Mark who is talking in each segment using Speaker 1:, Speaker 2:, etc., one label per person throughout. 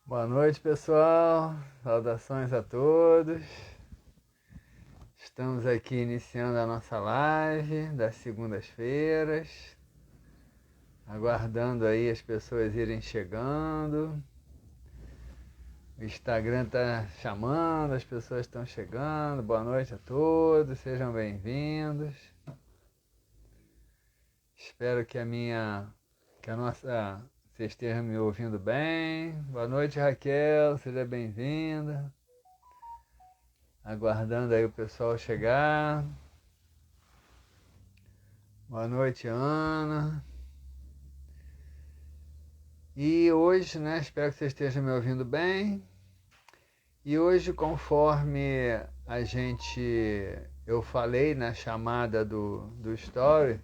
Speaker 1: Boa noite, pessoal. Saudações a todos. Estamos aqui iniciando a nossa live das segundas-feiras, aguardando aí as pessoas irem chegando. O Instagram está chamando, as pessoas estão chegando. Boa noite a todos, sejam bem-vindos. Espero que vocês estejam me ouvindo bem. Boa noite, Raquel, seja bem-vinda. Aguardando aí o pessoal chegar. Boa noite, Ana. E hoje, espero que vocês estejam me ouvindo bem. E hoje, conforme eu falei na chamada do Story,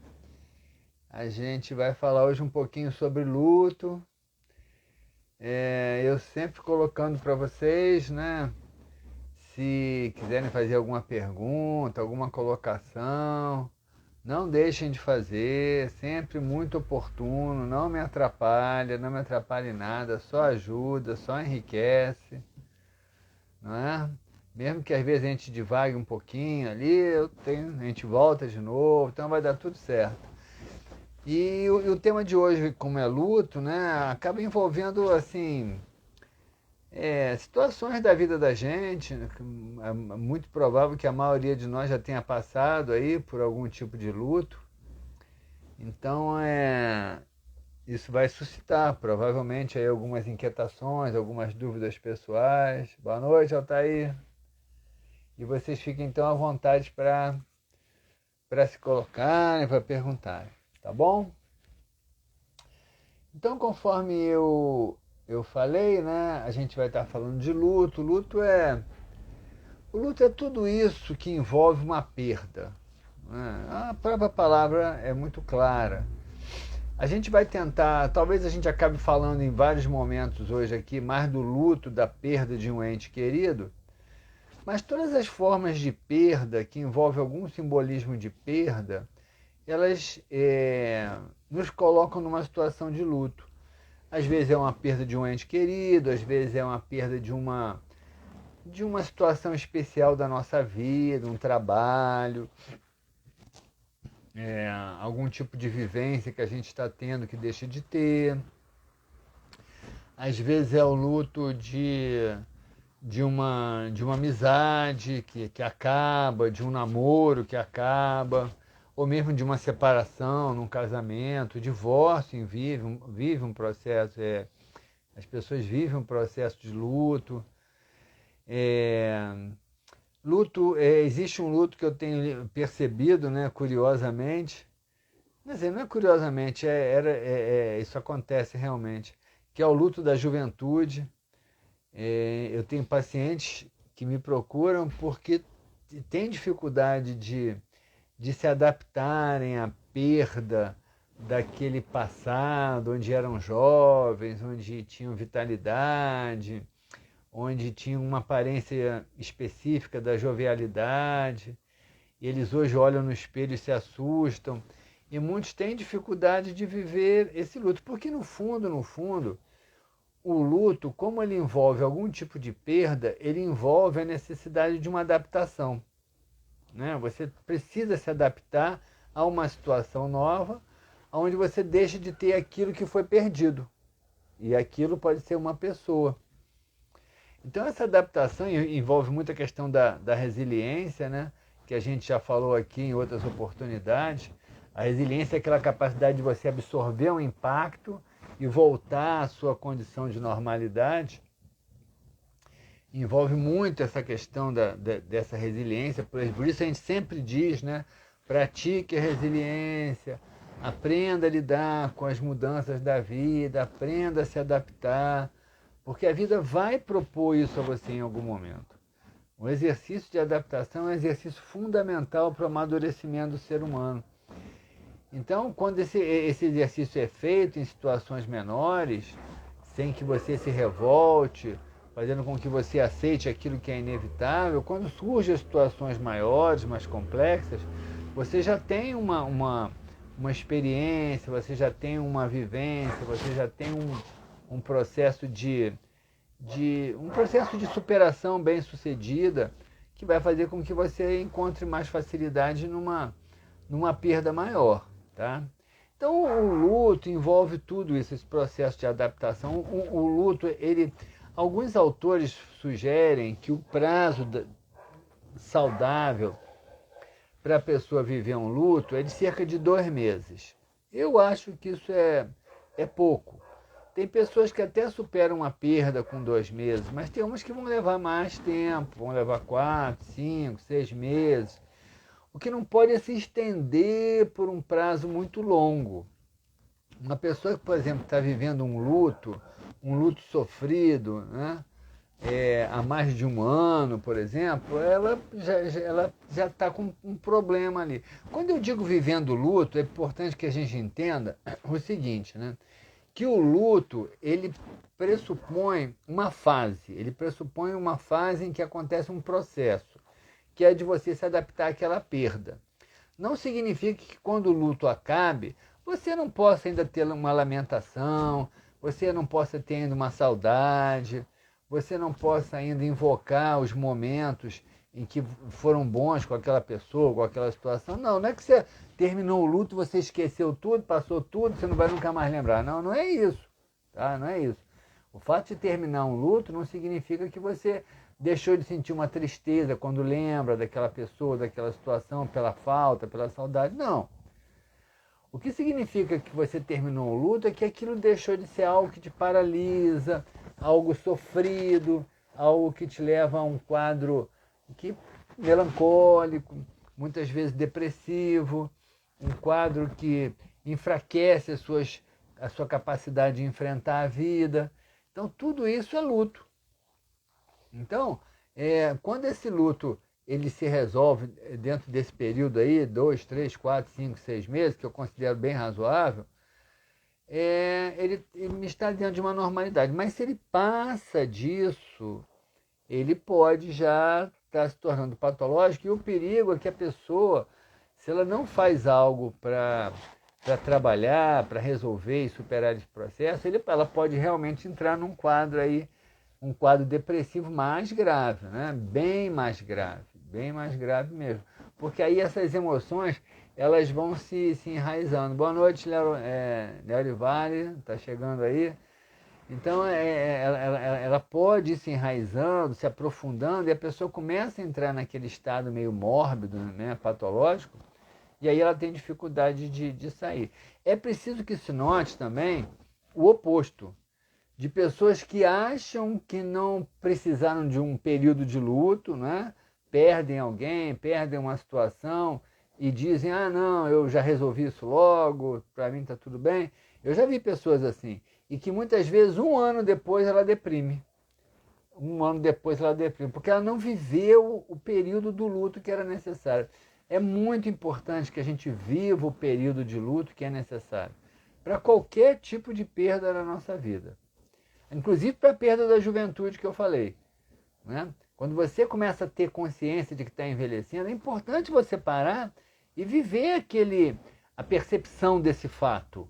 Speaker 1: a gente vai falar hoje um pouquinho sobre luto. Eu sempre colocando para vocês, se quiserem fazer alguma pergunta, alguma colocação, não deixem de fazer, sempre muito oportuno, não me atrapalhe nada, só ajuda, só enriquece, não é? Mesmo que às vezes a gente divague um pouquinho ali, a gente volta de novo, então vai dar tudo certo. E o tema de hoje, como é luto, acaba envolvendo assim, situações da vida da gente. É muito provável que a maioria de nós já tenha passado aí por algum tipo de luto. Então, isso vai suscitar provavelmente aí algumas inquietações, algumas dúvidas pessoais. Boa noite, Altair. E vocês fiquem então à vontade para se colocarem, para perguntarem, tá bom? Então, conforme eu falei, a gente vai estar falando de luto. O luto é tudo isso que envolve uma perda. A própria palavra é muito clara. A gente vai tentar, talvez a gente acabe falando em vários momentos hoje aqui, mais do luto, da perda de um ente querido, mas todas as formas de perda que envolvem algum simbolismo de perda, elas nos colocam numa situação de luto. Às vezes é uma perda de um ente querido, às vezes é uma perda de uma situação especial da nossa vida, um trabalho, algum tipo de vivência que a gente está tendo que deixa de ter. Às vezes é o luto de uma amizade que acaba, de um namoro que acaba, ou mesmo de uma separação num casamento. O divórcio vive um processo, as pessoas vivem um processo de luto. Existe um luto que eu tenho percebido, curiosamente, mas não é curiosamente, isso acontece realmente, que é o luto da juventude. Eu tenho pacientes que me procuram porque têm dificuldade de se adaptarem à perda daquele passado, onde eram jovens, onde tinham vitalidade, onde tinham uma aparência específica da jovialidade. E eles hoje olham no espelho e se assustam. E muitos têm dificuldade de viver esse luto, porque no fundo, o luto, como ele envolve algum tipo de perda, ele envolve a necessidade de uma adaptação. Você precisa se adaptar a uma situação nova, onde você deixa de ter aquilo que foi perdido. E aquilo pode ser uma pessoa. Então essa adaptação envolve muita questão da resiliência, que a gente já falou aqui em outras oportunidades. A resiliência é aquela capacidade de você absorver um impacto e voltar à sua condição de normalidade. Envolve muito essa questão dessa resiliência, por isso a gente sempre diz, pratique a resiliência, aprenda a lidar com as mudanças da vida, aprenda a se adaptar, porque a vida vai propor isso a você em algum momento. O exercício de adaptação é um exercício fundamental para o amadurecimento do ser humano. Então, quando esse exercício é feito em situações menores, sem que você se revolte, fazendo com que você aceite aquilo que é inevitável, quando surgem situações maiores, mais complexas, você já tem uma experiência, você já tem uma vivência, você já tem um processo de de um processo de superação bem sucedida, que vai fazer com que você encontre mais facilidade numa perda maior, tá? Então o luto envolve tudo isso, esse processo de adaptação. O luto, alguns autores sugerem que o prazo saudável para a pessoa viver um luto é de cerca de 2 meses. Eu acho que isso é pouco. Tem pessoas que até superam uma perda com 2 meses, mas tem umas que vão levar mais tempo, vão levar 4, 5, 6 meses. O que não pode é se estender por um prazo muito longo. Uma pessoa que, por exemplo, está vivendo um luto sofrido, né? Há mais de um ano, por exemplo, ela já está com um problema ali. Quando eu digo vivendo luto, é importante que a gente entenda o seguinte, né? Que o luto, ele pressupõe uma fase, em que acontece um processo, que é de você se adaptar àquela perda. Não significa que quando o luto acabe, você não possa ainda ter uma lamentação, você não possa ter ainda uma saudade, você não possa ainda invocar os momentos em que foram bons com aquela pessoa, com aquela situação. Não é que você terminou o luto, você esqueceu tudo, passou tudo, você não vai nunca mais lembrar. Não é isso. Tá? Não é isso. O fato de terminar um luto não significa que você deixou de sentir uma tristeza quando lembra daquela pessoa, daquela situação, pela falta, pela saudade. Não. O que significa que você terminou o luto é que aquilo deixou de ser algo que te paralisa, algo sofrido, algo que te leva a um quadro melancólico, muitas vezes depressivo, um quadro que enfraquece a sua capacidade de enfrentar a vida. Então, tudo isso é luto. Então, quando esse luto ele se resolve dentro desse período aí, 2, 3, 4, 5, 6 meses, que eu considero bem razoável, ele está dentro de uma normalidade. Mas se ele passa disso, ele pode já estar se tornando patológico, e o perigo é que a pessoa, se ela não faz algo para trabalhar, para resolver e superar esse processo, ela pode realmente entrar num quadro aí, um quadro depressivo mais grave, né? Bem mais grave mesmo. Porque aí essas emoções, elas vão se enraizando. Boa noite, Léo Vale, está chegando aí. Então, ela pode ir se enraizando, se aprofundando, e a pessoa começa a entrar naquele estado meio mórbido, né, patológico, e aí ela tem dificuldade de sair. É preciso que se note também o oposto, de pessoas que acham que não precisaram de um período de luto, né? Perdem alguém, perdem uma situação e dizem, não, eu já resolvi isso logo, para mim está tudo bem. Eu já vi pessoas assim, e que muitas vezes 1 ano depois ela deprime. 1 ano depois ela deprime, porque ela não viveu o período do luto que era necessário. É muito importante que a gente viva o período de luto que é necessário para qualquer tipo de perda na nossa vida. Inclusive para a perda da juventude que eu falei. Né? Quando você começa a ter consciência de que está envelhecendo, é importante você parar e viver a percepção desse fato.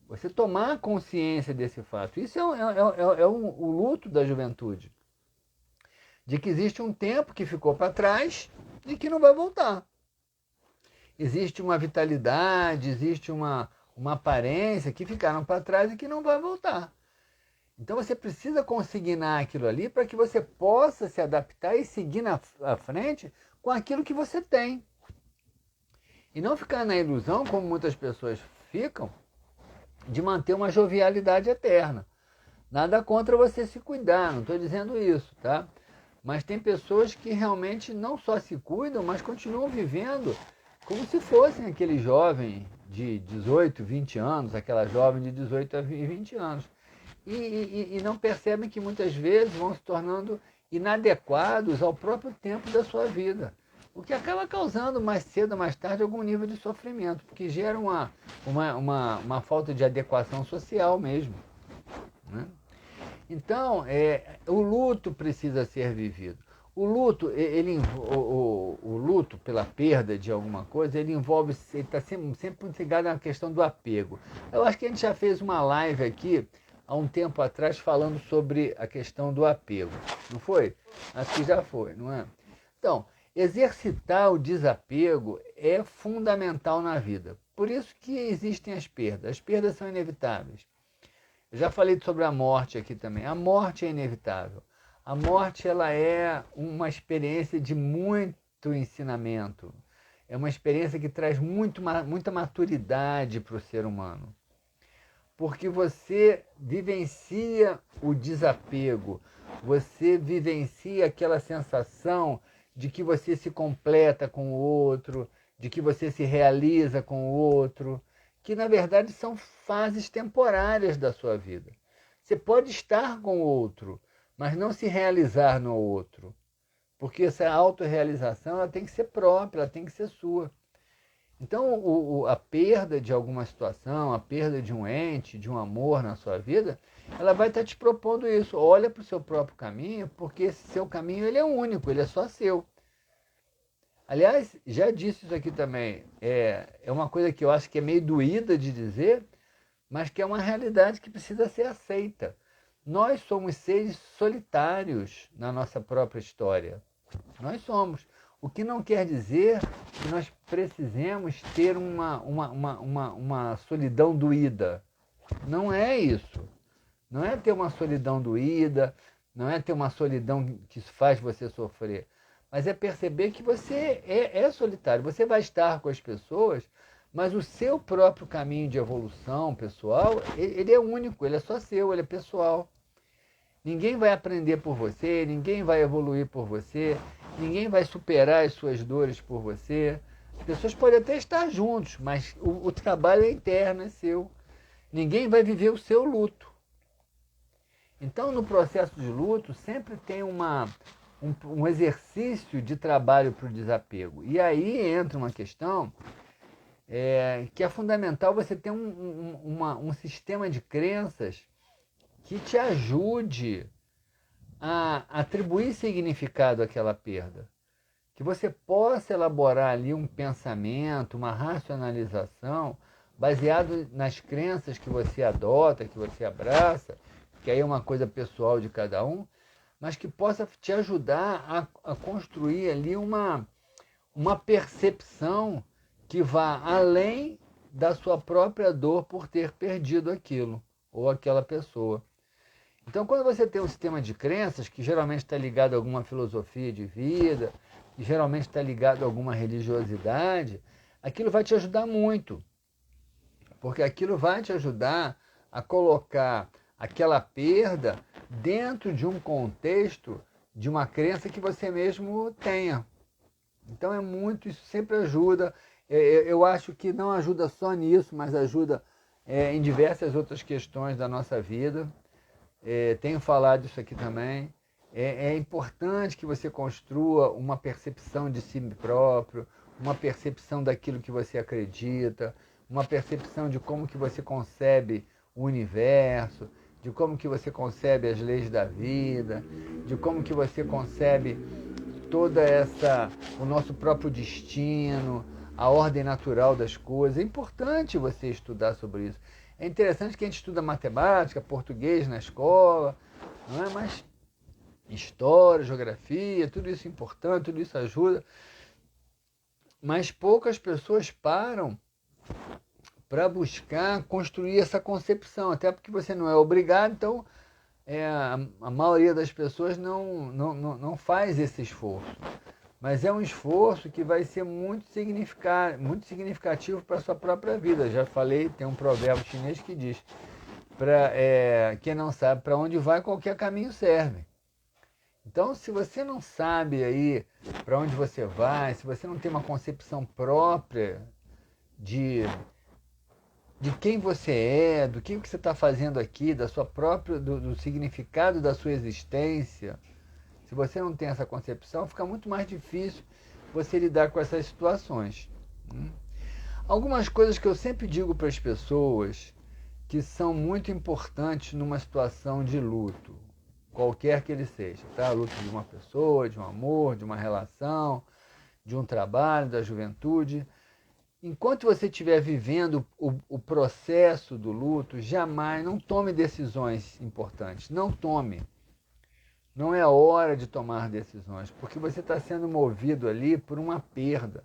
Speaker 1: Você tomar consciência desse fato. Isso o luto da juventude. De que existe um tempo que ficou para trás e que não vai voltar. Existe uma vitalidade, existe uma aparência que ficaram para trás e que não vai voltar. Então você precisa consignar aquilo ali para que você possa se adaptar e seguir à frente com aquilo que você tem. E não ficar na ilusão, como muitas pessoas ficam, de manter uma jovialidade eterna. Nada contra você se cuidar, não estou dizendo isso, tá? Mas tem pessoas que realmente não só se cuidam, mas continuam vivendo como se fossem aquele jovem de 18, 20 anos, aquela jovem de 18 a 20 anos. E não percebem que muitas vezes vão se tornando inadequados ao próprio tempo da sua vida. O que acaba causando mais cedo ou mais tarde algum nível de sofrimento, porque gera uma falta de adequação social mesmo. Né? Então, o luto precisa ser vivido. O luto, o luto pela perda de alguma coisa, ele está sempre ligado à questão do apego. Eu acho que a gente já fez uma live aqui há um tempo atrás falando sobre a questão do apego. Não foi? Acho que já foi, não é? Então, exercitar o desapego é fundamental na vida. Por isso que existem as perdas. As perdas são inevitáveis. Eu já falei sobre a morte aqui também. A morte é inevitável. A morte ela é uma experiência de muito ensinamento. É uma experiência que traz muita maturidade para o ser humano. Porque você vivencia o desapego, você vivencia aquela sensação de que você se completa com o outro, de que você se realiza com o outro, que na verdade são fases temporárias da sua vida. Você pode estar com o outro, mas não se realizar no outro, porque essa autorrealização ela tem que ser própria, ela tem que ser sua. Então, a perda de alguma situação, a perda de um ente, de um amor na sua vida, ela vai estar te propondo isso. Olha para o seu próprio caminho, porque esse seu caminho ele é único, ele é só seu. Aliás, já disse isso aqui também, é uma coisa que eu acho que é meio doída de dizer, mas que é uma realidade que precisa ser aceita. Nós somos seres solitários na nossa própria história. Nós somos. O que não quer dizer que nós precisemos ter uma solidão doída. Não é isso. Não é ter uma solidão doída, não é ter uma solidão que faz você sofrer. Mas é perceber que você é solitário. Você vai estar com as pessoas, mas o seu próprio caminho de evolução pessoal, ele é único, ele é só seu, ele é pessoal. Ninguém vai aprender por você, ninguém vai evoluir por você, ninguém vai superar as suas dores por você. As pessoas podem até estar juntos, mas o trabalho é interno, é seu. Ninguém vai viver o seu luto. Então, no processo de luto, sempre tem um exercício de trabalho para o desapego. E aí entra uma questão que é fundamental você ter um sistema de crenças que te ajude a atribuir significado àquela perda. Que você possa elaborar ali um pensamento, uma racionalização, baseado nas crenças que você adota, que você abraça, que aí é uma coisa pessoal de cada um, mas que possa te ajudar a construir ali uma percepção que vá além da sua própria dor por ter perdido aquilo ou aquela pessoa. Então, quando você tem um sistema de crenças, que geralmente está ligado a alguma filosofia de vida, que geralmente está ligado a alguma religiosidade, aquilo vai te ajudar muito. Porque aquilo vai te ajudar a colocar aquela perda dentro de um contexto de uma crença que você mesmo tenha. Então, isso sempre ajuda. Eu acho que não ajuda só nisso, mas ajuda em diversas outras questões da nossa vida. Tenho falado isso aqui também. É importante que você construa uma percepção de si próprio, uma percepção daquilo que você acredita, uma percepção de como que você concebe o universo, de como que você concebe as leis da vida, de como que você concebe o nosso próprio destino, a ordem natural das coisas. É importante você estudar sobre isso. É interessante que a gente estuda matemática, português na escola, não é? Mas história, geografia, tudo isso é importante, tudo isso ajuda. Mas poucas pessoas param para buscar construir essa concepção, até porque você não é obrigado, então a maioria das pessoas não faz esse esforço. Mas é um esforço que vai ser muito significativo para a sua própria vida. Já falei, tem um provérbio chinês que diz, quem não sabe para onde vai, qualquer caminho serve. Então, se você não sabe aí para onde você vai, se você não tem uma concepção própria de quem você é, do que você está fazendo aqui, do significado da sua existência, se você não tem essa concepção, fica muito mais difícil você lidar com essas situações. Algumas coisas que eu sempre digo para as pessoas que são muito importantes numa situação de luto, qualquer que ele seja, tá? Luto de uma pessoa, de um amor, de uma relação, de um trabalho, da juventude. enquanto você estiver vivendo o processo do luto, jamais, não tome decisões importantes, não tome. Não é a hora de tomar decisões, porque você está sendo movido ali por uma perda.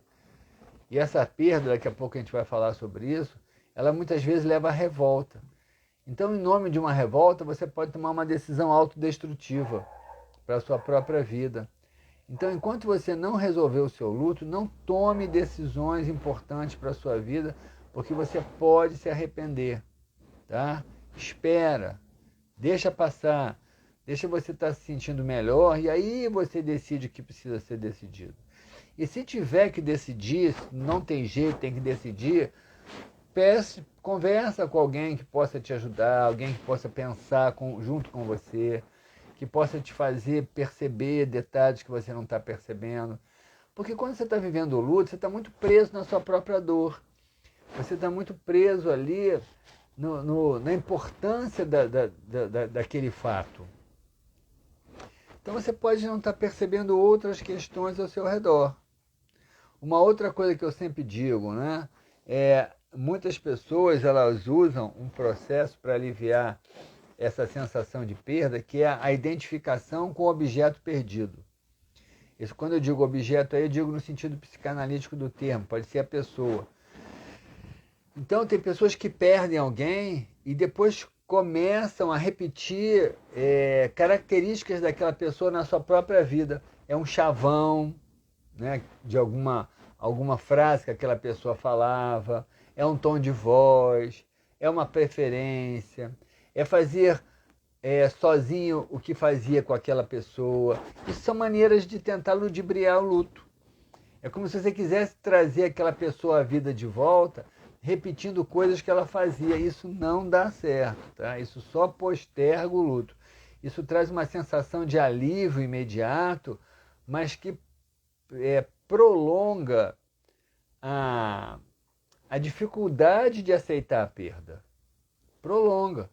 Speaker 1: E essa perda, daqui a pouco a gente vai falar sobre isso, ela muitas vezes leva à revolta. Então, em nome de uma revolta, você pode tomar uma decisão autodestrutiva para a sua própria vida. Então, enquanto você não resolver o seu luto, não tome decisões importantes para a sua vida, porque você pode se arrepender, tá? Espera, deixa passar, deixa você estar se sentindo melhor e aí você decide o que precisa ser decidido. E se tiver que decidir, não tem jeito, tem que decidir, conversa com alguém que possa te ajudar, alguém que possa pensar junto com você, que possa te fazer perceber detalhes que você não está percebendo. Porque quando você está vivendo o luto, você está muito preso na sua própria dor. Você está muito preso ali na importância daquele fato. Então você pode não estar percebendo outras questões ao seu redor. Uma outra coisa que eu sempre digo, né, muitas pessoas elas usam um processo para aliviar essa sensação de perda, que é a identificação com o objeto perdido. Isso, quando eu digo objeto, aí eu digo no sentido psicanalítico do termo, pode ser a pessoa. Então, tem pessoas que perdem alguém e depois começam a repetir características daquela pessoa na sua própria vida. É um chavão, né, de alguma frase que aquela pessoa falava, é um tom de voz, é uma preferência, é fazer sozinho o que fazia com aquela pessoa. Isso são maneiras de tentar ludibriar o luto. É como se você quisesse trazer aquela pessoa à vida de volta, repetindo coisas que ela fazia. Isso não dá certo, tá? Isso só posterga o luto. Isso traz uma sensação de alívio imediato, mas que prolonga a dificuldade de aceitar a perda. Prolonga.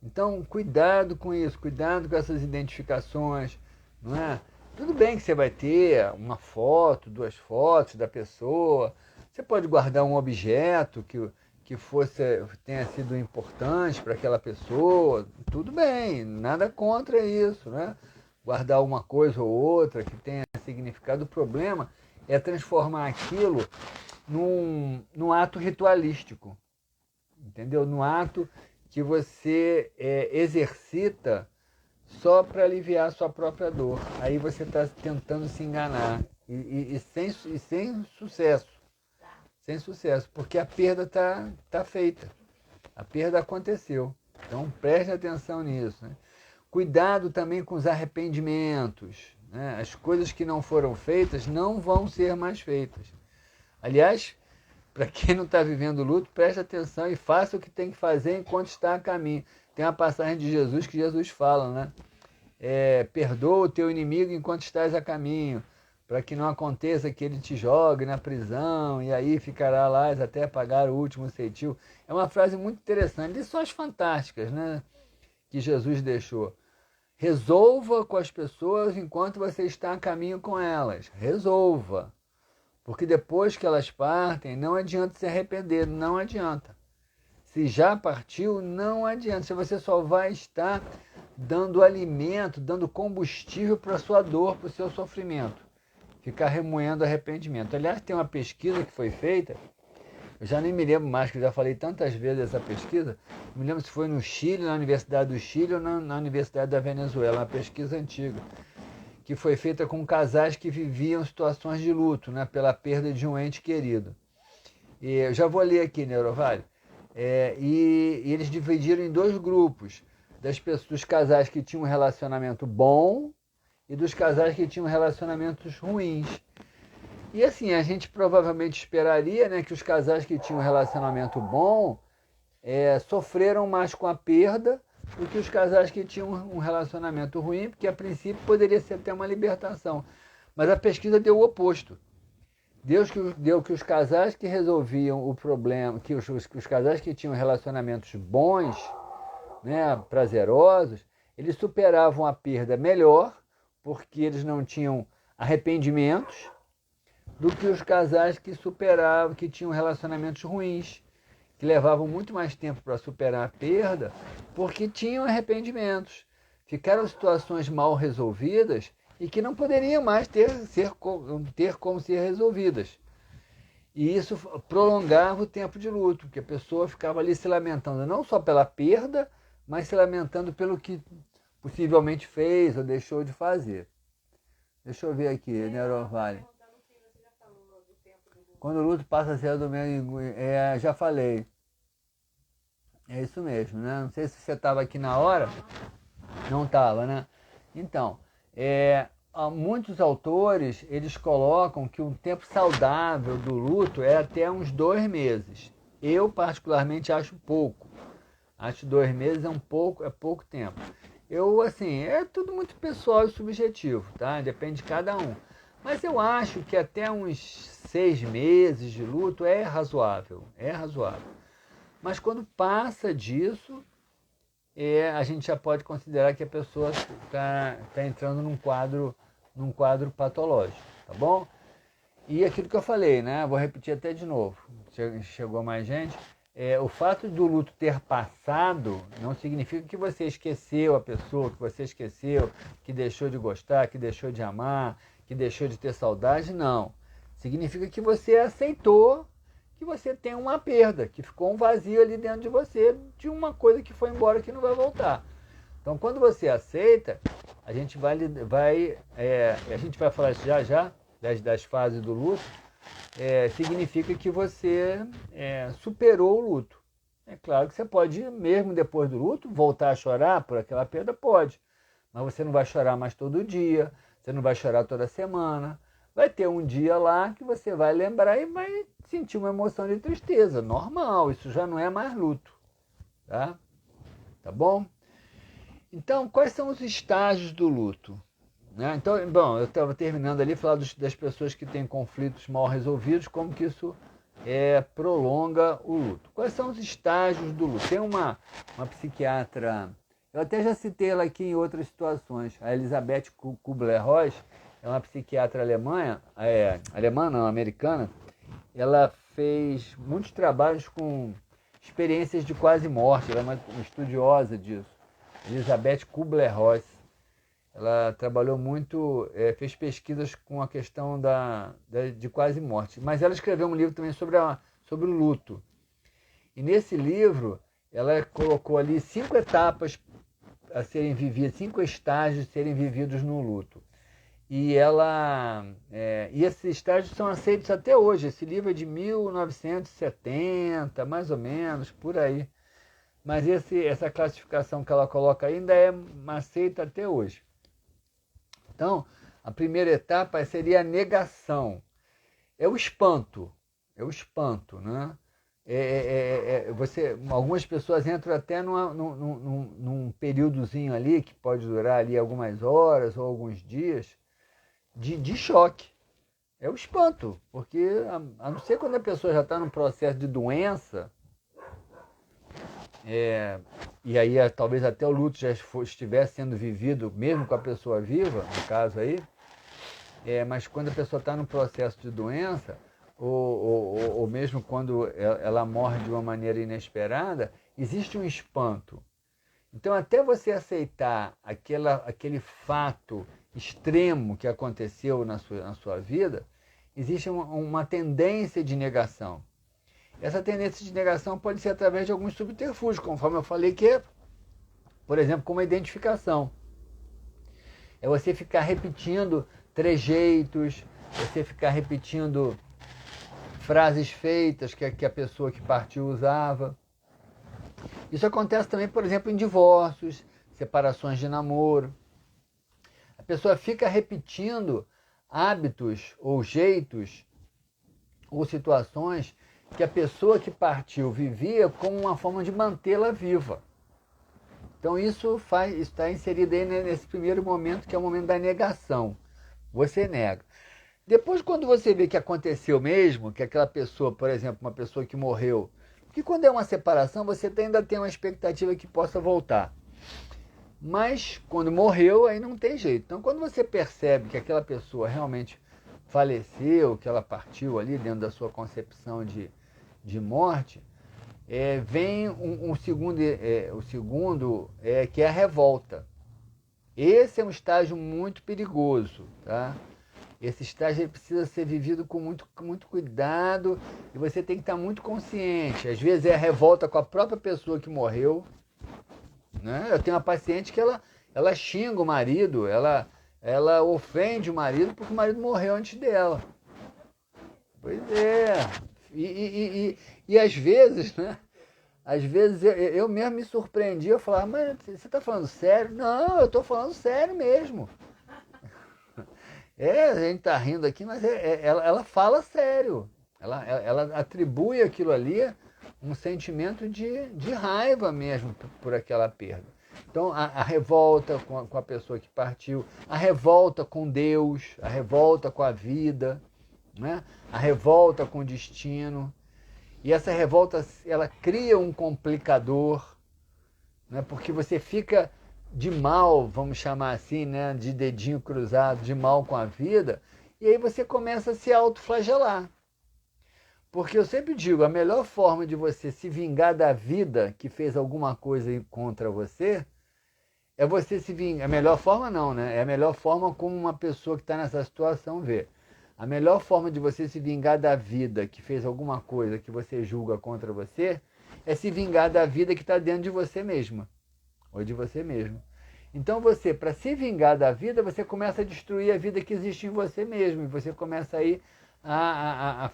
Speaker 1: Então, cuidado com isso, cuidado com essas identificações, não é? Tudo bem que você vai ter uma foto, 2 fotos da pessoa, você pode guardar um objeto que tenha sido importante para aquela pessoa, tudo bem, nada contra isso, né? Guardar uma coisa ou outra que tenha significado, o problema é transformar aquilo num ato ritualístico, entendeu? Num ato que você exercita só para aliviar a sua própria dor. Aí você está tentando se enganar e sem sucesso. Sem sucesso, porque a perda está feita. A perda aconteceu. Então preste atenção nisso, né? Cuidado também com os arrependimentos, né? As coisas que não foram feitas não vão ser mais feitas. Aliás, para quem não está vivendo luto, preste atenção e faça o que tem que fazer enquanto está a caminho. Tem uma passagem de Jesus que Jesus fala, né? Perdoa o teu inimigo enquanto estás a caminho, para que não aconteça que ele te jogue na prisão e aí ficará lá até pagar o último ceitil. É uma frase muito interessante, lições fantásticas, né, que Jesus deixou. Resolva com as pessoas enquanto você está a caminho com elas. Resolva. Porque depois que elas partem, não adianta se arrepender, não adianta. Se já partiu, não adianta. Se você só vai estar dando alimento, dando combustível para a sua dor, para o seu sofrimento. Ficar remoendo arrependimento. Aliás, tem uma pesquisa que foi feita, eu já nem me lembro mais, que eu já falei tantas vezes dessa pesquisa, não me lembro se foi no Chile, na Universidade do Chile ou na Universidade da Venezuela, uma pesquisa antiga, que foi feita com casais que viviam situações de luto, né, pela perda de um ente querido. E eu já vou ler aqui, Neurovale. E eles dividiram em 2 grupos, dos casais que tinham um relacionamento bom e dos casais que tinham relacionamentos ruins. E assim, a gente provavelmente esperaria, né, que os casais que tinham um relacionamento bom sofreram mais com a perda do que os casais que tinham um relacionamento ruim, porque a princípio poderia ser até uma libertação. Mas a pesquisa deu o oposto. Deu que os casais que resolviam o problema, que os casais que tinham relacionamentos bons, né, prazerosos, eles superavam a perda melhor, porque eles não tinham arrependimentos, do que os casais que superavam, que tinham relacionamentos ruins, que levavam muito mais tempo para superar a perda, porque tinham arrependimentos. Ficaram situações mal resolvidas e que não poderiam mais ter como ser resolvidas. E isso prolongava o tempo de luto, porque a pessoa ficava ali se lamentando não só pela perda, mas se lamentando pelo que possivelmente fez ou deixou de fazer. Deixa eu ver aqui, Nero Vale. Quando o luto passa a ser do mesmo, já falei. É isso mesmo, né? Não sei se você estava aqui na hora. Não estava, né? Então, muitos autores, eles colocam que um tempo saudável do luto é até uns 2 meses. Eu, particularmente, acho pouco. Acho 2 meses é pouco tempo. Eu, assim, é tudo muito pessoal e subjetivo, tá? Depende de cada um. Mas eu acho que até uns 6 meses de luto é razoável. É razoável. Mas quando passa disso, a gente já pode considerar que a pessoa está entrando num quadro patológico, tá bom? E aquilo que eu falei, né? Vou repetir até de novo. Chegou mais gente. O fato do luto ter passado não significa que você esqueceu a pessoa, que você esqueceu, que deixou de gostar, que deixou de amar, que deixou de ter saudade, não. Significa que você aceitou que você tem uma perda, que ficou um vazio ali dentro de você, de uma coisa que foi embora que não vai voltar. Então, quando você aceita, a gente vai falar isso já das fases do luto, significa que você superou o luto. É claro que você pode, mesmo depois do luto, voltar a chorar por aquela perda, pode. Mas você não vai chorar mais todo dia, você não vai chorar toda semana. Vai ter um dia lá que você vai lembrar e vai sentir uma emoção de tristeza. Normal, isso já não é mais luto. Tá? Tá bom? Então, quais são os estágios do luto? Né? Então, bom, eu estava terminando ali, falar das pessoas que têm conflitos mal resolvidos, como que isso prolonga o luto. Quais são os estágios do luto? Tem uma psiquiatra, eu até já citei ela aqui em outras situações, a Elisabeth Kubler-Ross, é uma psiquiatra americana. Ela fez muitos trabalhos com experiências de quase morte, ela é uma estudiosa disso. Elisabeth Kubler-Ross. Ela trabalhou muito, fez pesquisas com a questão de quase morte. Mas ela escreveu um livro também sobre o luto. E nesse livro, ela colocou ali 5 etapas a serem vividas, 5 estágios a serem vividos no luto. E esses estágios são aceitos até hoje. Esse livro é de 1970, mais ou menos, por aí. Mas essa classificação que ela coloca ainda é aceita até hoje. Então, a primeira etapa seria a negação. É o espanto, né? Algumas pessoas entram até num períodozinho ali, que pode durar ali algumas horas ou alguns dias, de choque. É o espanto, porque a não ser quando a pessoa já está num processo de doença, e aí talvez até o luto já estivesse sendo vivido, mesmo com a pessoa viva, no caso aí, mas quando a pessoa está num processo de doença, ou mesmo quando ela morre de uma maneira inesperada, existe um espanto. Então, até você aceitar aquele fato extremo que aconteceu na sua vida, existe uma tendência de negação. Essa tendência de negação pode ser através de alguns subterfúgios, conforme eu falei, que é, por exemplo, como a identificação. É você ficar repetindo trejeitos, você ficar repetindo frases feitas que a pessoa que partiu usava. Isso acontece também, por exemplo, em divórcios, separações de namoro. A pessoa fica repetindo hábitos ou jeitos ou situações que a pessoa que partiu vivia como uma forma de mantê-la viva. Então isso está inserido aí nesse primeiro momento, que é o momento da negação. Você nega. Depois, quando você vê que aconteceu mesmo, que aquela pessoa, por exemplo, uma pessoa que morreu, porque quando é uma separação, você ainda tem uma expectativa que possa voltar. Mas quando morreu, aí não tem jeito. Então, quando você percebe que aquela pessoa realmente faleceu, que ela partiu ali dentro da sua concepção de morte, vem o segundo, que é a revolta. Esse é um estágio muito perigoso, tá? Esse estágio ele precisa ser vivido com muito cuidado e você tem que estar muito consciente. Às vezes é a revolta com a própria pessoa que morreu, né? Eu tenho uma paciente que ela xinga o marido, ela ofende o marido porque o marido morreu antes dela. Pois é. E às vezes, né? Às vezes eu mesmo me surpreendi, eu falava, mas você está falando sério? Não, eu estou falando sério mesmo. A gente está rindo aqui, mas ela fala sério. Ela atribui aquilo ali um sentimento de raiva mesmo por aquela perda. Então, a revolta com a pessoa que partiu, a revolta com Deus, a revolta com a vida, né? A revolta com o destino. E essa revolta, ela cria um complicador, né? Porque você fica de mal, vamos chamar assim, né? De dedinho cruzado, de mal com a vida, e aí você começa a se autoflagelar. Porque eu sempre digo, a melhor forma de você se vingar da vida que fez alguma coisa contra você, é você se vingar. A melhor forma não, né? É a melhor forma como uma pessoa que está nessa situação vê. A melhor forma de você se vingar da vida que fez alguma coisa que você julga contra você, é se vingar da vida que está dentro de você mesma, ou de você mesmo. Então você, para se vingar da vida, você começa a destruir a vida que existe em você mesmo, e você começa aí a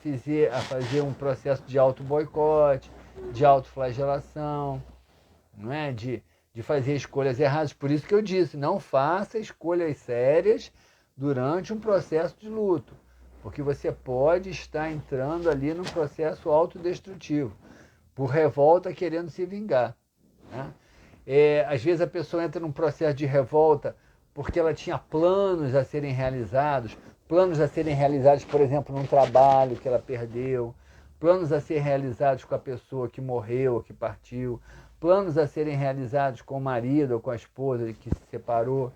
Speaker 1: fazer um processo de auto-boicote, de autoflagelação, não é? De fazer escolhas erradas. Por isso que eu disse, não faça escolhas sérias durante um processo de luto, porque você pode estar entrando ali num processo autodestrutivo, por revolta querendo se vingar, né? Às vezes a pessoa entra num processo de revolta porque ela tinha planos a serem realizados, por exemplo, num trabalho que ela perdeu, planos a serem realizados com a pessoa que morreu, que partiu, planos a serem realizados com o marido ou com a esposa que se separou.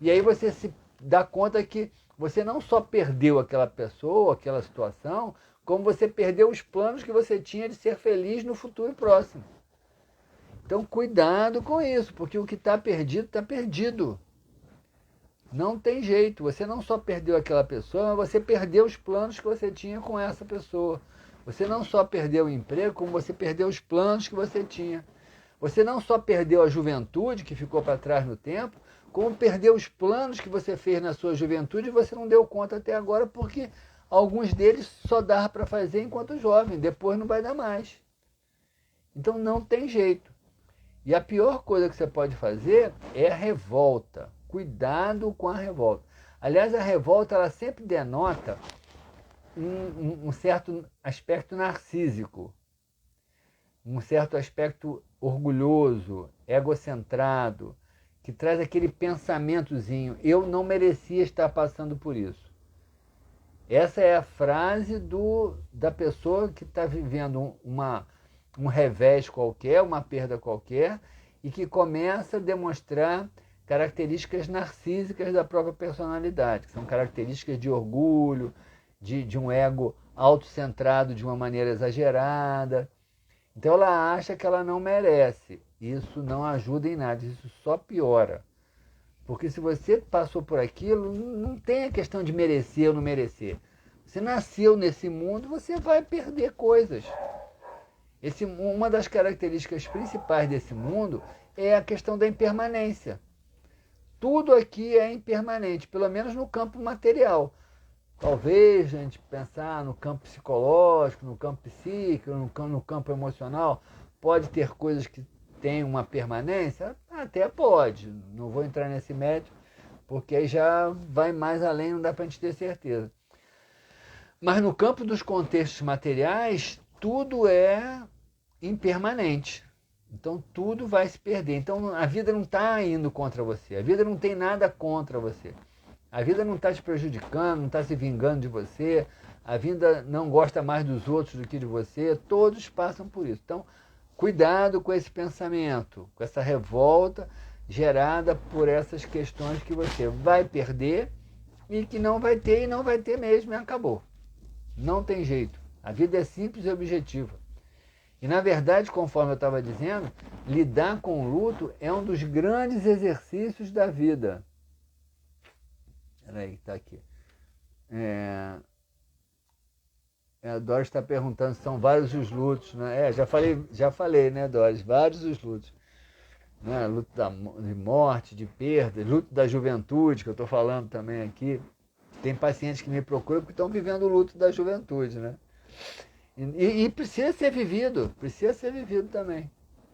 Speaker 1: E aí você se dá conta que você não só perdeu aquela pessoa, aquela situação, como você perdeu os planos que você tinha de ser feliz no futuro próximo. Então, cuidado com isso, porque o que está perdido, está perdido. Não tem jeito. Você não só perdeu aquela pessoa, mas você perdeu os planos que você tinha com essa pessoa. Você não só perdeu o emprego, como você perdeu os planos que você tinha. Você não só perdeu a juventude, que ficou para trás no tempo, como perdeu os planos que você fez na sua juventude e você não deu conta até agora, porque alguns deles só dava para fazer enquanto jovem, depois não vai dar mais. Então não tem jeito. E a pior coisa que você pode fazer é a revolta. Cuidado com a revolta. Aliás, a revolta ela sempre denota um certo aspecto narcísico, um certo aspecto orgulhoso, egocentrado, que traz aquele pensamentozinho, eu não merecia estar passando por isso. Essa é a frase da pessoa que está vivendo um revés qualquer, uma perda qualquer, e que começa a demonstrar características narcísicas da própria personalidade, que são características de orgulho, de um ego autocentrado de uma maneira exagerada. Então ela acha que ela não merece. Isso não ajuda em nada, isso só piora. Porque se você passou por aquilo, não tem a questão de merecer ou não merecer. Você nasceu nesse mundo, você vai perder coisas. Uma das características principais desse mundo é a questão da impermanência. Tudo aqui é impermanente, pelo menos no campo material. Talvez a gente pensar no campo psicológico, no campo psíquico, no campo emocional, pode ter coisas que têm uma permanência? Até pode, não vou entrar nesse mérito, porque aí já vai mais além, não dá para a gente ter certeza. Mas no campo dos contextos materiais, tudo é impermanente. Então tudo vai se perder. Então a vida não está indo contra você, a vida não tem nada contra você. A vida não está te prejudicando, não está se vingando de você, a vida não gosta mais dos outros do que de você, todos passam por isso. Então, cuidado com esse pensamento, com essa revolta gerada por essas questões que você vai perder e que não vai ter e não vai ter mesmo e acabou. Não tem jeito. A vida é simples e objetiva. E na verdade, conforme eu estava dizendo, lidar com o luto é um dos grandes exercícios da vida. Peraí, está aqui. A Doris está perguntando se são vários os lutos, né? Já falei, né, Doris? Vários os lutos. Né? Luto de morte, de perda, luto da juventude, que eu estou falando também aqui. Tem pacientes que me procuram porque estão vivendo o luto da juventude, né? E precisa ser vivido também,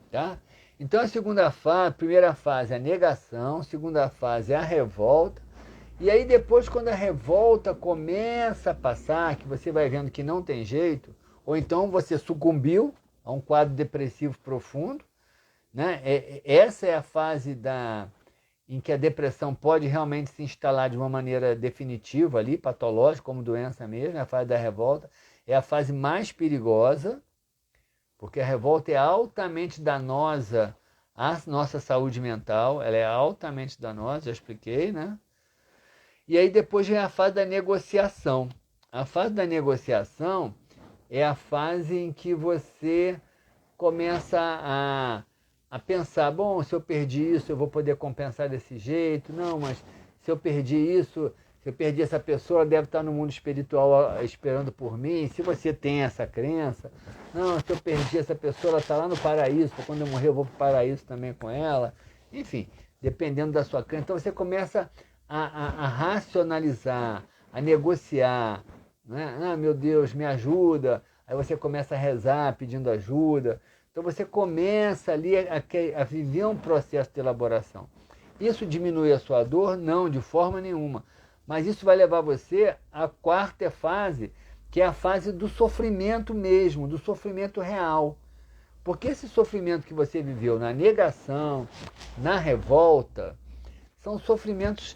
Speaker 1: tá? Então a primeira fase é a negação, a segunda fase é a revolta, e aí depois quando a revolta começa a passar, que você vai vendo que não tem jeito, ou então você sucumbiu a um quadro depressivo profundo, né? Essa é a fase em que a depressão pode realmente se instalar de uma maneira definitiva ali, patológica, como doença mesmo, é a fase da revolta. É a fase mais perigosa, porque a revolta é altamente danosa à nossa saúde mental, ela é altamente danosa, já expliquei, né? E aí depois vem a fase da negociação. A fase da negociação é a fase em que você começa a pensar, bom, se eu perdi isso, eu vou poder compensar desse jeito. Não, mas se eu perdi isso, se eu perdi essa pessoa, ela deve estar no mundo espiritual esperando por mim. Se você tem essa crença, não, se eu perdi essa pessoa, ela está lá no paraíso, quando eu morrer eu vou para o paraíso também com ela. Enfim, dependendo da sua crença. Então você começa a racionalizar, a negociar. Né? Ah, meu Deus, me ajuda. Aí você começa a rezar pedindo ajuda. Então você começa ali a viver um processo de elaboração. Isso diminui a sua dor? Não, de forma nenhuma. Mas isso vai levar você à quarta fase, que é a fase do sofrimento mesmo, do sofrimento real. Porque esse sofrimento que você viveu na negação, na revolta, são sofrimentos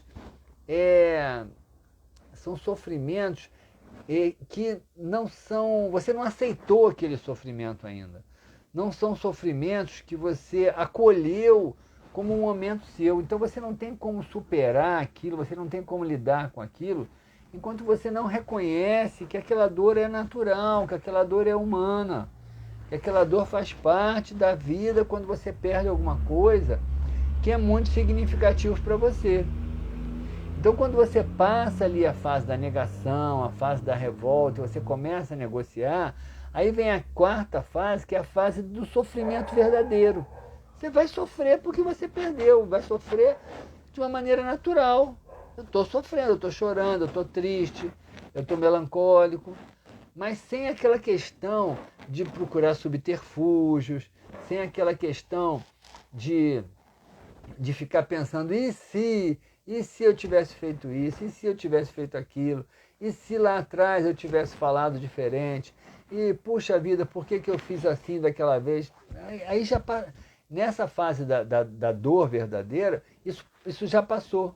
Speaker 1: que não são... Você não aceitou aquele sofrimento ainda. Não são sofrimentos que você acolheu como um momento seu. Então você não tem como superar aquilo, você não tem como lidar com aquilo, enquanto você não reconhece que aquela dor é natural, que aquela dor é humana, que aquela dor faz parte da vida quando você perde alguma coisa que é muito significativo para você. Então quando você passa ali a fase da negação, a fase da revolta, você começa a negociar, aí vem a quarta fase, que é a fase do sofrimento verdadeiro. Você vai sofrer porque você perdeu, vai sofrer de uma maneira natural. Eu estou sofrendo, eu estou chorando, eu estou triste, eu estou melancólico, mas sem aquela questão de procurar subterfúgios, sem aquela questão de ficar pensando, e se eu tivesse feito isso, e se eu tivesse feito aquilo, e se lá atrás eu tivesse falado diferente, e puxa vida, por que eu fiz assim daquela vez? Aí já nessa fase da dor verdadeira, isso já passou.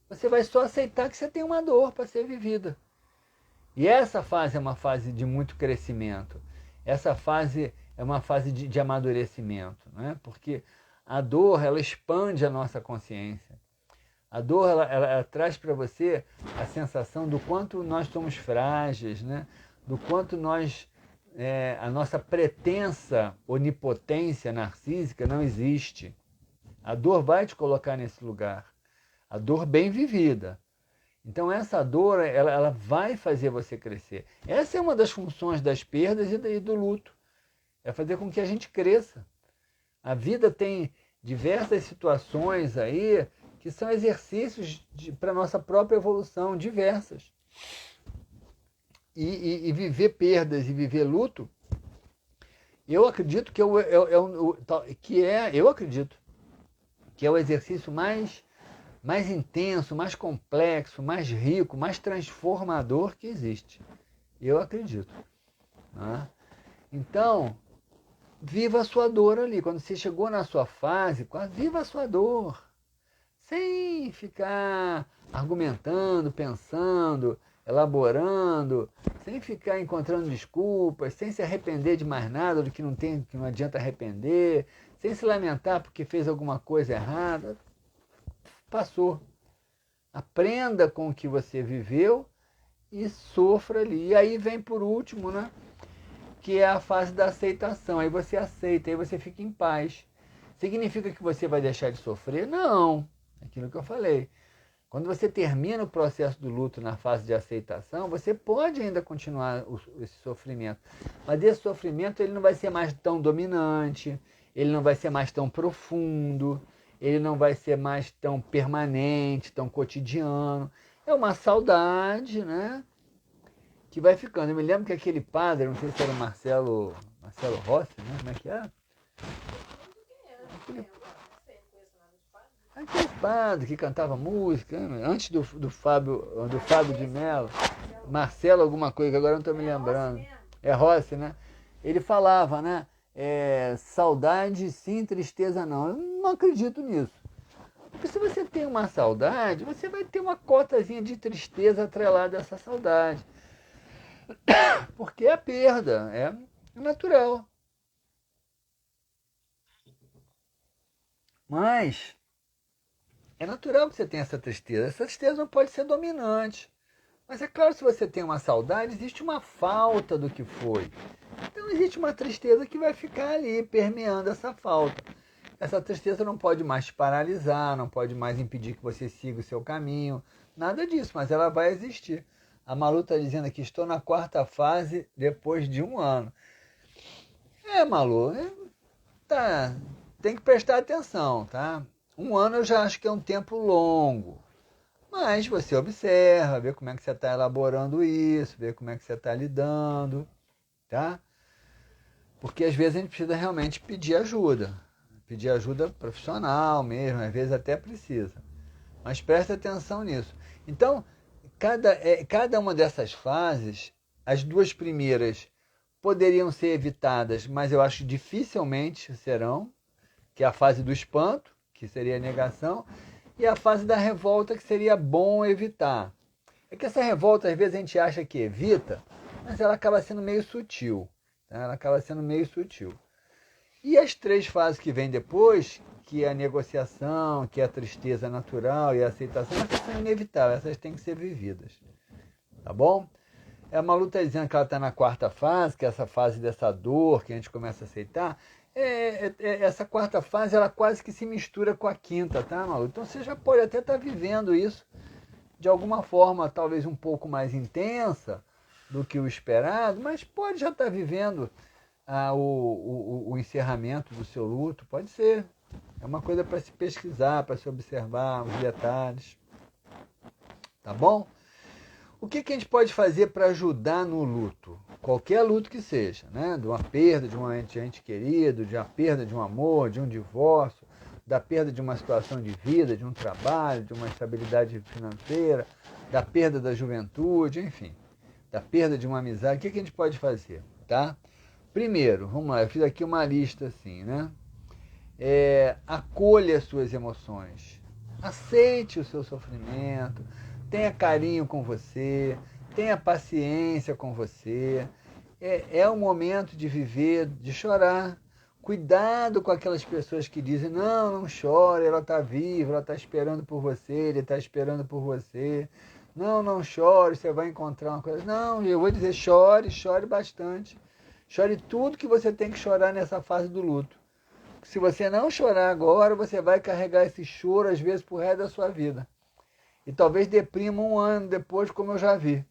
Speaker 1: Você vai só aceitar que você tem uma dor para ser vivida. E essa fase é uma fase de muito crescimento. Essa fase é uma fase de amadurecimento, né? Porque a dor, ela expande a nossa consciência. A dor, ela traz para você a sensação do quanto nós somos frágeis, né? Do quanto a nossa pretensa onipotência narcísica não existe. A dor vai te colocar nesse lugar. A dor bem vivida. Então essa dor, ela vai fazer você crescer. Essa é uma das funções das perdas e do luto. É fazer com que a gente cresça. A vida tem diversas situações aí que são exercícios para a nossa própria evolução, diversas. E viver perdas e viver luto, eu acredito que eu acredito que é o exercício mais intenso, mais complexo, mais rico, mais transformador que existe. Eu acredito. Né? Então, viva a sua dor ali. Quando você chegou na sua fase, viva a sua dor. Sem ficar argumentando, pensando, elaborando, sem ficar encontrando desculpas, sem se arrepender de mais nada, do que não adianta arrepender, sem se lamentar porque fez alguma coisa errada. Passou. Aprenda com o que você viveu e sofra ali. E aí vem por último, né? Que é a fase da aceitação. Aí você aceita, aí você fica em paz. Significa que você vai deixar de sofrer? Não. Aquilo que eu falei. Quando você termina o processo do luto na fase de aceitação, você pode ainda continuar esse sofrimento. Mas esse sofrimento ele não vai ser mais tão dominante, ele não vai ser mais tão profundo, ele não vai ser mais tão permanente, tão cotidiano. É uma saudade, né? Que vai ficando. Eu me lembro que aquele padre, não sei se era o Marcelo Rossi, né? Como é que é? Aquele padre que cantava música, né? Antes do Fábio de Mello, Marcelo alguma coisa, que agora eu não estou me lembrando. É Rossi, né? Ele falava, né? Saudade sim, tristeza não. Eu não acredito nisso. Porque se você tem uma saudade, você vai ter uma cotazinha de tristeza atrelada a essa saudade. Porque é a perda, é natural. Mas é natural que você tenha essa tristeza. Essa tristeza não pode ser dominante. Mas é claro, se você tem uma saudade, existe uma falta do que foi. Então existe uma tristeza que vai ficar ali, permeando essa falta. Essa tristeza não pode mais te paralisar, não pode mais impedir que você siga o seu caminho. Nada disso, mas ela vai existir. A Malu está dizendo aqui, estou na 4ª fase depois de 1 ano. Malu, tá, tem que prestar atenção, tá? 1 ano eu já acho que é um tempo longo. Mas você observa, vê como é que você está elaborando isso, vê como é que você está lidando, tá? Porque às vezes a gente precisa realmente pedir ajuda profissional mesmo, às vezes até precisa. Mas preste atenção nisso. Então, cada uma dessas fases, as 2 primeiras poderiam ser evitadas, mas eu acho que dificilmente serão, que é a fase do espanto, que seria a negação, e a fase da revolta, que seria bom evitar. É que essa revolta, às vezes, a gente acha que evita, mas ela acaba sendo meio sutil. Tá? Ela acaba sendo meio sutil. E as 3 fases que vêm depois, que é a negociação, que é a tristeza natural e a aceitação, essas são inevitáveis, essas têm que ser vividas. Tá bom? A Malu está dizendo que ela está na 4ª fase, que é essa fase dessa dor que a gente começa a aceitar. Essa 4ª fase, ela quase que se mistura com a 5ª, tá, Malu? Então você já pode até estar vivendo isso de alguma forma, talvez um pouco mais intensa do que o esperado, mas pode já estar vivendo o encerramento do seu luto, pode ser. É uma coisa para se pesquisar, para se observar os detalhes. Tá bom? O que a gente pode fazer para ajudar no luto? Qualquer luto que seja, né? De uma perda de um ente querido, de uma perda de um amor, de um divórcio, da perda de uma situação de vida, de um trabalho, de uma estabilidade financeira, da perda da juventude, enfim, da perda de uma amizade. O que a gente pode fazer, tá? Primeiro, vamos lá, eu fiz aqui uma lista assim, né? Acolha as suas emoções, aceite o seu sofrimento, tenha carinho com você, tenha paciência com você. É o momento de viver, de chorar. Cuidado com aquelas pessoas que dizem, não chore, ela está viva, ela está esperando por você, ele está esperando por você. Não chore, você vai encontrar uma coisa. Não, eu vou dizer, chore bastante. Chore tudo que você tem que chorar nessa fase do luto. Se você não chorar agora, você vai carregar esse choro, às vezes, pro resto da sua vida. E talvez deprima 1 ano depois, como eu já vi.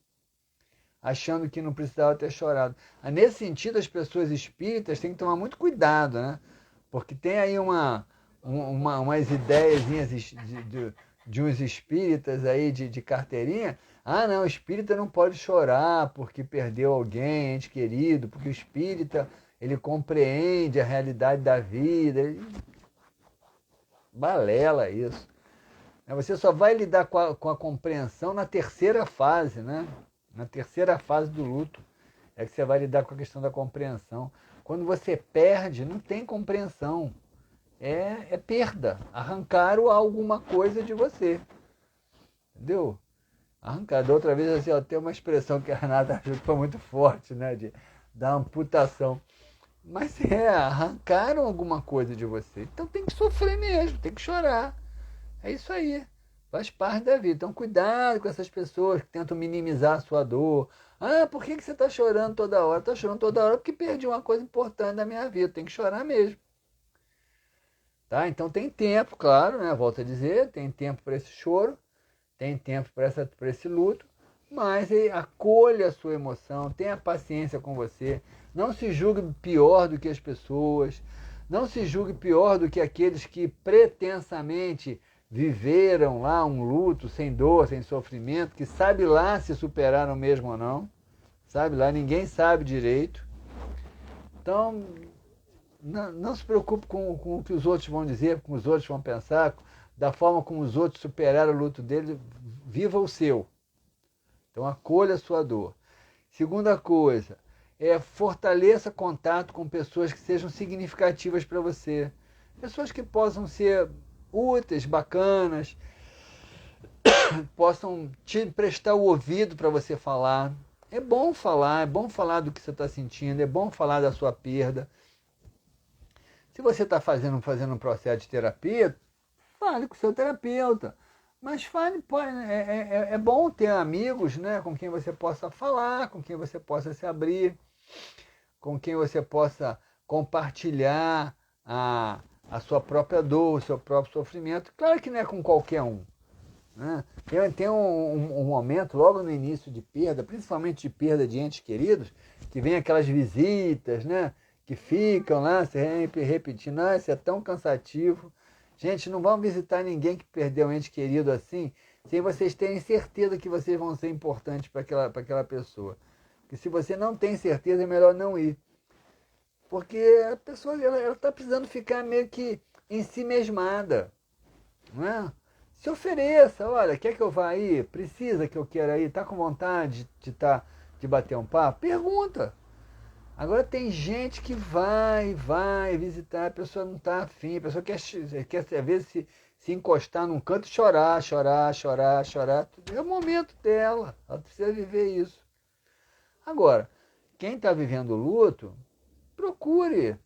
Speaker 1: Achando que não precisava ter chorado. Nesse sentido, as pessoas espíritas têm que tomar muito cuidado, né? Porque tem aí umas ideiazinhas de uns espíritas aí de carteirinha. Não, o espírita não pode chorar porque perdeu alguém, ente querido, porque o espírita, ele compreende a realidade da vida. Balela isso. Você só vai lidar com a compreensão na 3ª fase, né? Na 3ª fase do luto é que você vai lidar com a questão da compreensão. Quando você perde, não tem compreensão. É perda. Arrancaram alguma coisa de você. Entendeu? Arrancaram. Da outra vez, assim, tem uma expressão que a Renata achou que foi muito forte, né? Da amputação. Mas arrancaram alguma coisa de você. Então tem que sofrer mesmo, tem que chorar. É isso aí. Faz parte da vida. Então, cuidado com essas pessoas que tentam minimizar a sua dor. Ah, por que você está chorando toda hora? Está chorando toda hora porque perdi uma coisa importante da minha vida. Tem que chorar mesmo. Tá? Então, tem tempo, claro, né? Volto a dizer, tem tempo para esse choro, tem tempo para esse luto, mas acolha a sua emoção, tenha paciência com você. Não se julgue pior do que as pessoas. Não se julgue pior do que aqueles que pretensamente viveram lá um luto sem dor, sem sofrimento, que sabe lá se superaram mesmo ou não, sabe lá, ninguém sabe direito. Então, não se preocupe com o que os outros vão dizer, com os outros vão pensar, da forma como os outros superaram o luto dele, viva o seu. Então, acolha a sua dor. Segunda coisa, fortaleça contato com pessoas que sejam significativas para você. Pessoas que possam ser úteis, bacanas, possam te prestar o ouvido para você falar. É bom falar do que você está sentindo, é bom falar da sua perda. Se você está fazendo um processo de terapia, fale com o seu terapeuta. Mas é bom ter amigos, né, com quem você possa falar, com quem você possa se abrir, com quem você possa compartilhar a sua própria dor, o seu próprio sofrimento. Claro que não é com qualquer um. Né? Tem um momento, logo no início de perda, principalmente de perda de entes queridos, que vem aquelas visitas, né, que ficam lá sempre repetindo, isso é tão cansativo. Gente, não vão visitar ninguém que perdeu um ente querido assim, sem vocês terem certeza que vocês vão ser importantes para aquela pessoa. Porque se você não tem certeza, é melhor não ir. Porque a pessoa está precisando ficar meio que em si mesmada. Não é? Se ofereça, olha, quer que eu vá aí? Precisa que eu queira ir? Está com vontade de bater um papo? Pergunta. Agora tem gente que vai visitar, a pessoa não está afim, a pessoa quer às vezes se encostar num canto e chorar. É o momento dela, ela precisa viver isso. Agora, quem está vivendo o luto, procure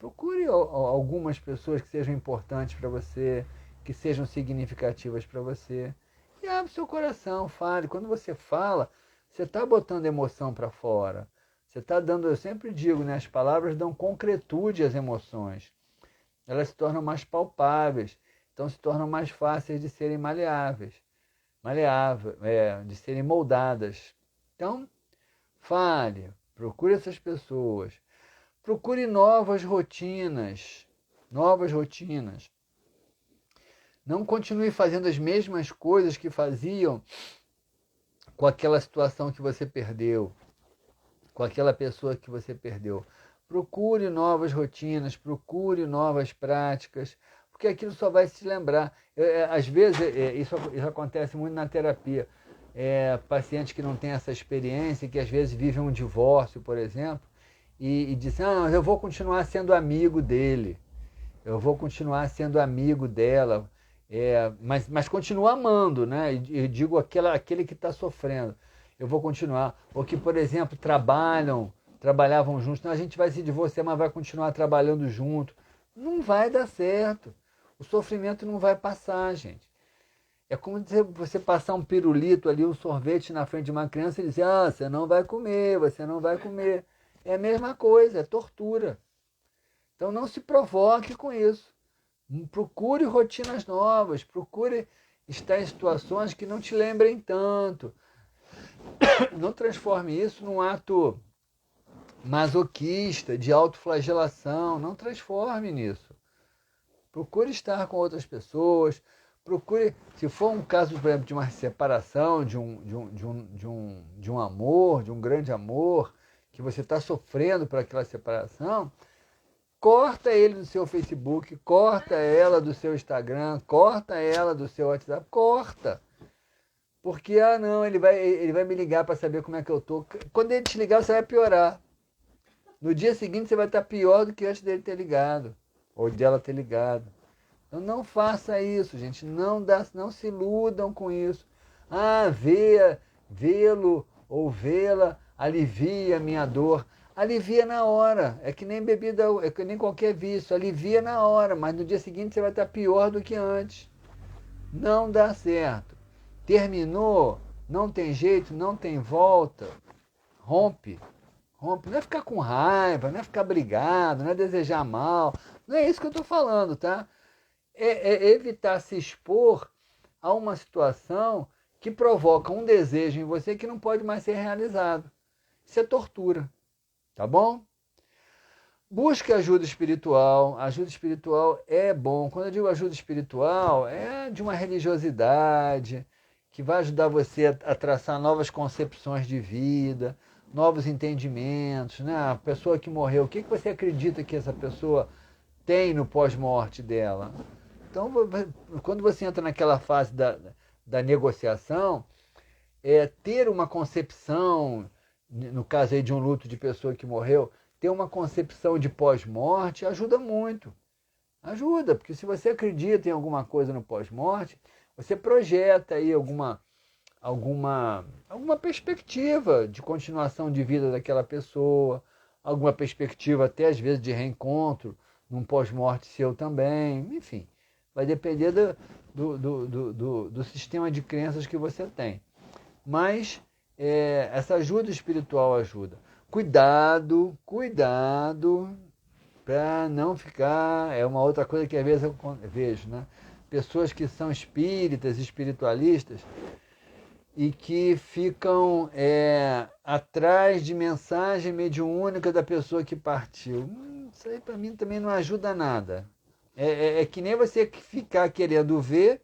Speaker 1: algumas pessoas que sejam importantes para você, que sejam significativas para você. E abre seu coração, fale. Quando você fala, você está botando emoção para fora. Você está dando, eu sempre digo, né, as palavras dão concretude às emoções. Elas se tornam mais palpáveis, então se tornam mais fáceis de serem de serem moldadas. Então, fale, procure essas pessoas. Procure novas rotinas. Não continue fazendo as mesmas coisas que faziam com aquela situação que você perdeu, com aquela pessoa que você perdeu. Procure novas rotinas, procure novas práticas, porque aquilo só vai se lembrar. Às vezes, isso acontece muito na terapia. Pacientes que não têm essa experiência, que às vezes vivem um divórcio, por exemplo, e dizem, mas eu vou continuar sendo amigo dele, eu vou continuar sendo amigo dela, mas continua amando, né? Eu digo aquele que está sofrendo. Eu vou continuar. Ou que, por exemplo, trabalhavam juntos. Não, a gente vai se divorciar, mas vai continuar trabalhando junto. Não vai dar certo. O sofrimento não vai passar, gente. É como você passar um pirulito ali, um sorvete na frente de uma criança e dizer, você não vai comer, você não vai comer. É a mesma coisa, é tortura. Então não se provoque com isso. Procure rotinas novas, procure estar em situações que não te lembrem tanto. Não transforme isso num ato masoquista, de autoflagelação. Não transforme nisso. Procure estar com outras pessoas. Procure, se for um caso, por exemplo, de uma separação, de um amor, de um grande amor, que você está sofrendo por aquela separação, corta ele do seu Facebook, corta ela do seu Instagram, corta ela do seu WhatsApp, corta. Porque, não, ele vai me ligar para saber como é que eu tô. Quando ele te ligar, você vai piorar. No dia seguinte, você vai estar pior do que antes dele ter ligado. Ou dela ter ligado. Então, não faça isso, gente. Não se iludam com isso. Vê-lo ou vê-la alivia a minha dor. Alivia na hora. É que nem bebida, é que nem qualquer vício. Alivia na hora, mas no dia seguinte você vai estar pior do que antes. Não dá certo. Terminou, não tem jeito, não tem volta, rompe. Rompe. Não é ficar com raiva, não é ficar brigado, não é desejar mal. Não é isso que eu estou falando, tá? É evitar se expor a uma situação que provoca um desejo em você que não pode mais ser realizado. Isso é tortura, tá bom? Busque ajuda espiritual. Ajuda espiritual é bom. Quando eu digo ajuda espiritual, é de uma religiosidade que vai ajudar você a traçar novas concepções de vida, novos entendimentos, né? A pessoa que morreu, o que você acredita que essa pessoa tem no pós-morte dela? Então, quando você entra naquela fase da negociação, ter uma concepção, no caso aí de um luto de pessoa que morreu, ter uma concepção de pós-morte ajuda muito. Ajuda, porque se você acredita em alguma coisa no pós-morte, você projeta aí alguma perspectiva de continuação de vida daquela pessoa, alguma perspectiva até às vezes de reencontro num pós-morte seu também, enfim. Vai depender do sistema de crenças que você tem. Mas essa ajuda espiritual ajuda. Cuidado para não ficar... É uma outra coisa que às vezes eu vejo, né? Pessoas que são espíritas, espiritualistas, e que ficam atrás de mensagem mediúnica da pessoa que partiu. Isso aí para mim também não ajuda nada. É que nem você ficar querendo ver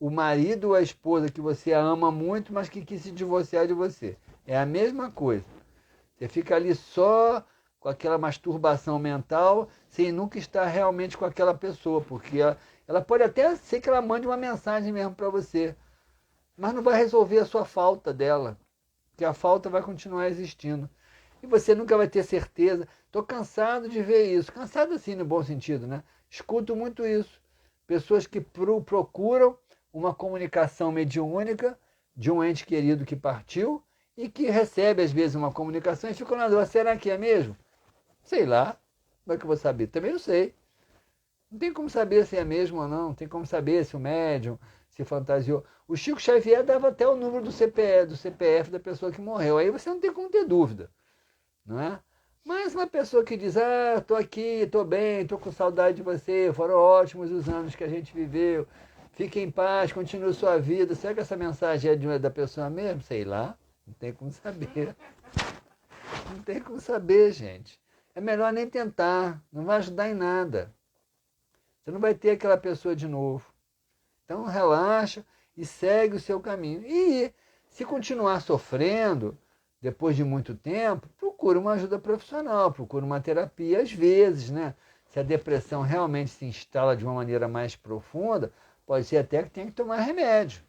Speaker 1: o marido ou a esposa que você ama muito, mas que quis se divorciar de você. É a mesma coisa. Você fica ali só com aquela masturbação mental, sem nunca estar realmente com aquela pessoa, porque ela pode até ser que ela mande uma mensagem mesmo para você, mas não vai resolver a sua falta dela, porque a falta vai continuar existindo. E você nunca vai ter certeza. Estou cansado de ver isso. Cansado assim, no bom sentido, né? Escuto muito isso. Pessoas que procuram uma comunicação mediúnica de um ente querido que partiu e que recebe, às vezes, uma comunicação e ficam na dúvida, será que é mesmo? Sei lá. Como é que eu vou saber? Também não sei. Não tem como saber se é mesmo ou não. Não tem como saber se o médium se fantasiou. O Chico Xavier dava até o número do CPF da pessoa que morreu. Aí você não tem como ter dúvida, não é? Mas uma pessoa que diz, estou aqui, estou bem, estou com saudade de você, foram ótimos os anos que a gente viveu, fique em paz, continue sua vida. Será que essa mensagem é da pessoa mesmo? Sei lá, não tem como saber. Não tem como saber, gente. É melhor nem tentar, não vai ajudar em nada. Você não vai ter aquela pessoa de novo. Então relaxa e segue o seu caminho. E se continuar sofrendo, depois de muito tempo, procura uma ajuda profissional, procura uma terapia. Às vezes, né? Se a depressão realmente se instala de uma maneira mais profunda, pode ser até que tenha que tomar remédio.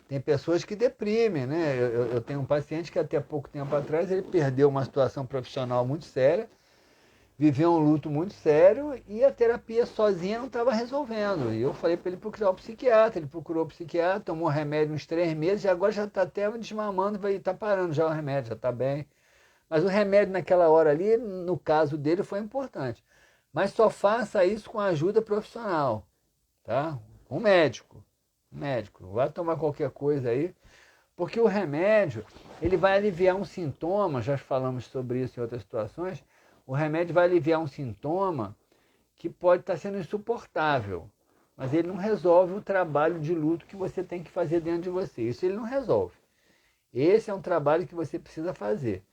Speaker 1: Tem pessoas que deprimem, né? Eu tenho um paciente que até pouco tempo atrás ele perdeu uma situação profissional muito séria, viveu um luto muito sério e a terapia sozinha não estava resolvendo. E eu falei para ele procurar o psiquiatra. Ele procurou o psiquiatra, tomou remédio uns 3 meses e agora já está até desmamando, está parando já o remédio, já está bem. Mas o remédio naquela hora ali, no caso dele, foi importante. Mas só faça isso com ajuda profissional, tá? Com um médico. Médico, vai tomar qualquer coisa aí, porque o remédio, ele vai aliviar um sintoma, já falamos sobre isso em outras situações. O remédio vai aliviar um sintoma que pode estar sendo insuportável, mas ele não resolve o trabalho de luto que você tem que fazer dentro de você. Isso ele não resolve. Esse é um trabalho que você precisa fazer,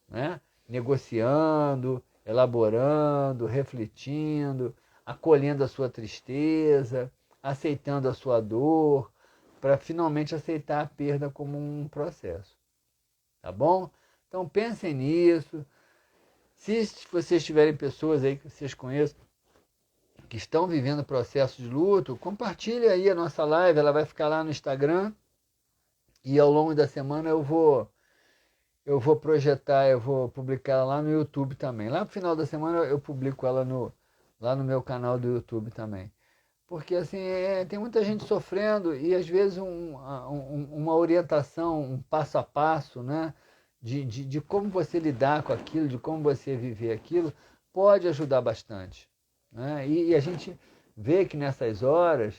Speaker 1: né? Negociando, elaborando, refletindo, acolhendo a sua tristeza, aceitando a sua dor, para finalmente aceitar a perda como um processo. Tá bom? Então pensem nisso. Se vocês tiverem pessoas aí que vocês conheçam que estão vivendo processo de luto, compartilhe aí a nossa live, ela vai ficar lá no Instagram e ao longo da semana eu vou projetar, eu vou publicar ela lá no YouTube também. Lá no final da semana eu publico ela lá no meu canal do YouTube também. Porque assim, tem muita gente sofrendo e às vezes uma orientação, um passo a passo, né? De como você lidar com aquilo, de como você viver aquilo, pode ajudar bastante, né? E a gente vê que nessas horas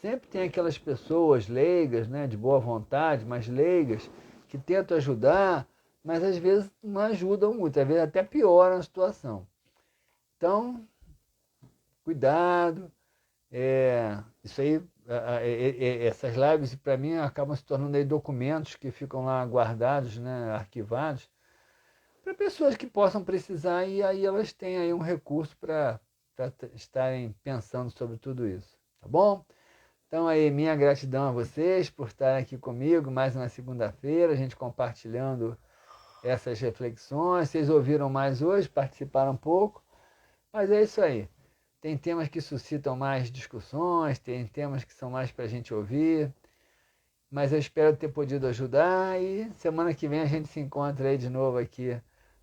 Speaker 1: sempre tem aquelas pessoas leigas, né, de boa vontade, mas leigas, que tentam ajudar, mas às vezes não ajudam muito, às vezes até pioram a situação. Então, cuidado. Isso aí, essas lives para mim acabam se tornando aí documentos que ficam lá guardados, né, arquivados, para pessoas que possam precisar, e aí elas têm aí um recurso para estarem pensando sobre tudo isso, tá bom? Então aí, minha gratidão a vocês por estarem aqui comigo mais uma segunda-feira, a gente compartilhando essas reflexões. Vocês ouviram mais hoje, participaram um pouco, mas é isso aí. Tem temas que suscitam mais discussões, tem temas que são mais para a gente ouvir, mas eu espero ter podido ajudar, e semana que vem a gente se encontra aí de novo aqui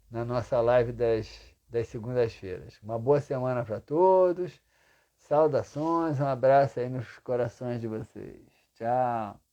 Speaker 1: na nossa live das segundas-feiras. Uma boa semana para todos, saudações, um abraço aí nos corações de vocês. Tchau!